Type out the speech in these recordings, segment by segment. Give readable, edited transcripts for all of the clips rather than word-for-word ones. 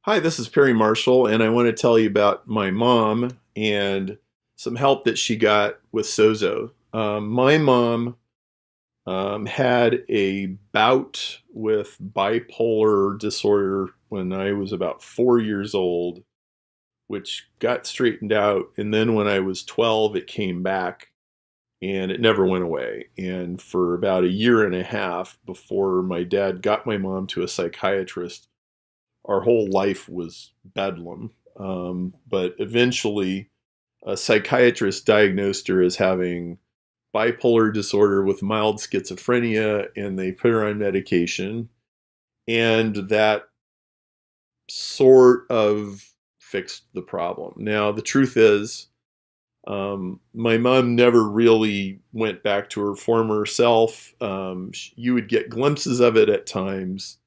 Hi, this is Perry Marshall, and I want to tell you about my mom and some help that she got with Sozo. My mom had a bout with bipolar disorder when I was about 4 years old, which got straightened out. And then when I was 12, it came back and it never went away. And for about a year and a half before my dad got my mom to a psychiatrist, our whole life was bedlam. But eventually, a psychiatrist diagnosed her as having bipolar disorder with mild schizophrenia, and they put her on medication. And that sort of fixed the problem. Now, the truth is, my mom never really went back to her former self. You would get glimpses of it at times,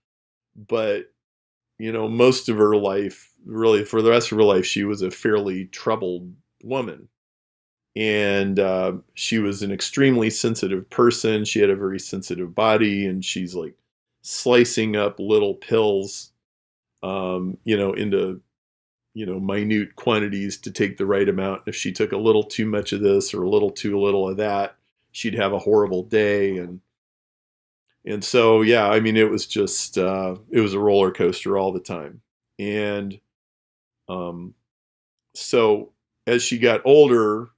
but most of her life, really for the rest of her life, she was a fairly troubled woman. And she was an extremely sensitive person. She had a very sensitive body, and she's like slicing up little pills, into, minute quantities to take the right amount. If she took a little too much of this or a little too little of that, she'd have a horrible day. And so, yeah, I mean, it was just, it was a roller coaster all the time. And um, so as she got older,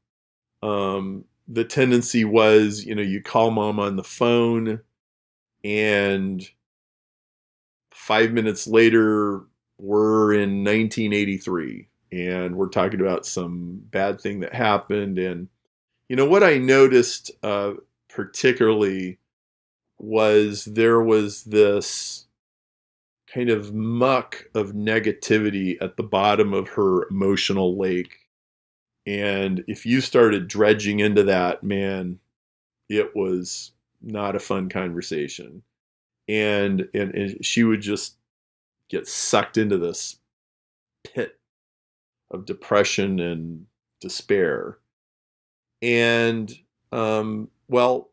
the tendency was, you call mom on the phone, and 5 minutes later, we're in 1983 and we're talking about some bad thing that happened. And, what I noticed particularly was there was this kind of muck of negativity at the bottom of her emotional lake. And if you started dredging into that, man, it was not a fun conversation. And she would just get sucked into this pit of depression and despair. And well,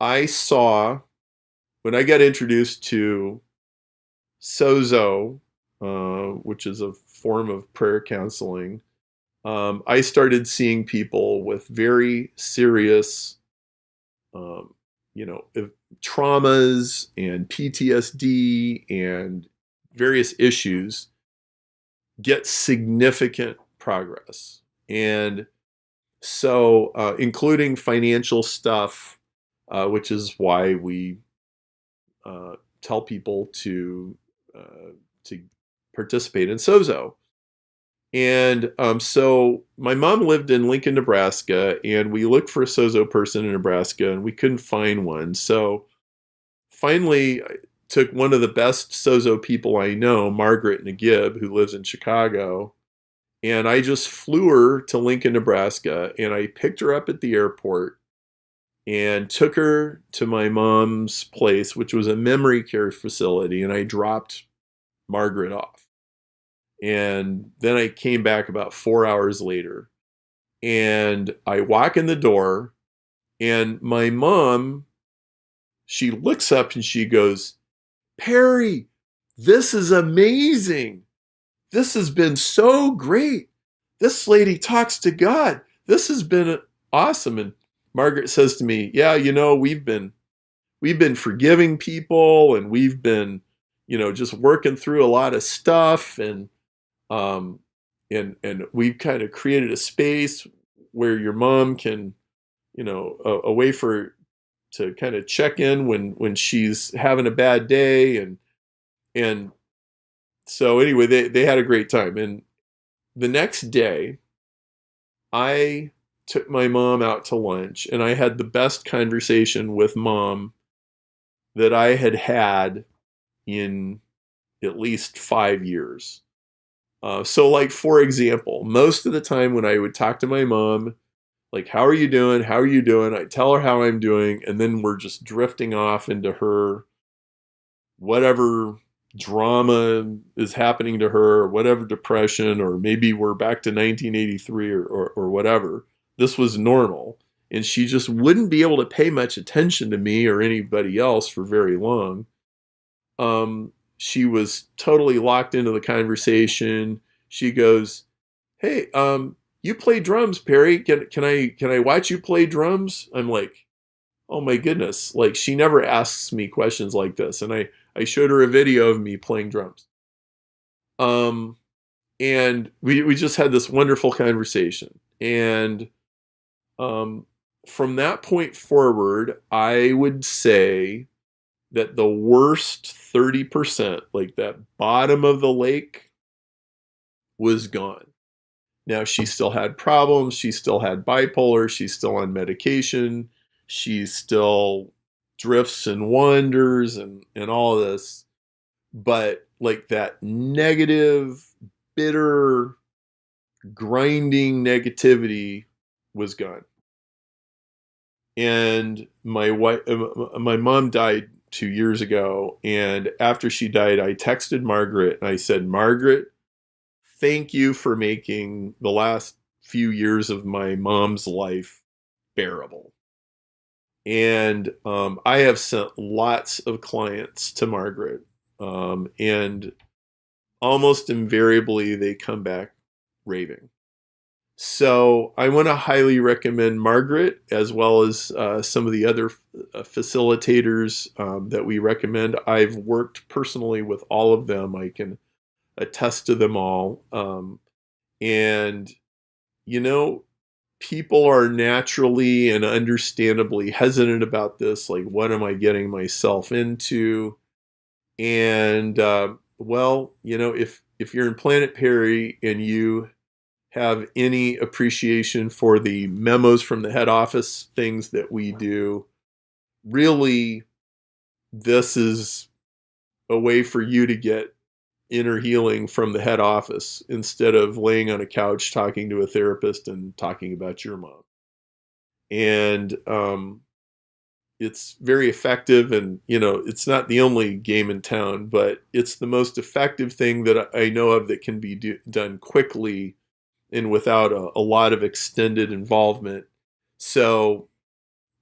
I saw when I got introduced to Sozo, which is a form of prayer counseling, I started seeing people with very serious, um, traumas and PTSD and various issues get significant progress. And so, including financial stuff, which is why we tell people to participate in Sozo. And so my mom lived in Lincoln, Nebraska, and we looked for a Sozo person in Nebraska, and we couldn't find one. So finally, I took one of the best Sozo people I know, Margaret Nagib, who lives in Chicago, and I just flew her to Lincoln, Nebraska, and I picked her up at the airport and took her to my mom's place, which was a memory care facility, and I dropped Margaret off. And then I came back about 4 hours later, and I walk in the door, and my mom, she looks up and she goes, "Perry, this is amazing. This has been so great. This lady talks to God. This has been awesome." And Margaret says to me, "Yeah, we've been forgiving people, and we've been, just working through a lot of stuff, um, and we've kind of created a space where your mom can, a way for to kind of check in when she's having a bad day." And so anyway, they had a great time. And the next day, I took my mom out to lunch, and I had the best conversation with mom that I had had in at least 5 years. So, like, for example, most of the time when I would talk to my mom, like, "How are you doing? How are you doing?" I tell her how I'm doing, and then we're just drifting off into her whatever drama is happening to her, or whatever depression, or maybe we're back to 1983 or whatever. This was normal. And she just wouldn't be able to pay much attention to me or anybody else for very long. she was totally locked into the conversation. She goes, "Hey, you play drums, Perry. Can I watch you play drums?" I'm like, "Oh my goodness!" Like, she never asks me questions like this, and I showed her a video of me playing drums. Um, and we just had this wonderful conversation. And um, from that point forward, I would say that the worst 30%, like that bottom of the lake, was gone. Now, she still had problems. She still had bipolar. She's still on medication. She still drifts and wanders and all of this. But like that negative, bitter, grinding negativity was gone. And my mom died 2 years ago. And after she died, I texted Margaret and I said, "Margaret, thank you for making the last few years of my mom's life bearable." And I have sent lots of clients to Margaret, and almost invariably they come back raving. So I want to highly recommend Margaret, as well as some of the other facilitators that we recommend. I've worked personally with all of them. I can attest to them all. And, you know, people are naturally and understandably hesitant about this. Like, what am I getting myself into? And, well, if you're in Planet Perry and you have any appreciation for the memos from the head office things that we do, really, this is a way for you to get inner healing from the head office instead of laying on a couch talking to a therapist and talking about your mom. And it's very effective, and it's not the only game in town, but it's the most effective thing that I know of that can be done quickly and without a lot of extended involvement. So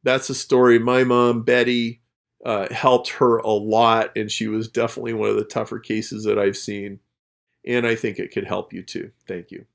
that's a story. My mom, Betty, helped her a lot, and she was definitely one of the tougher cases that I've seen. And I think it could help you too. Thank you.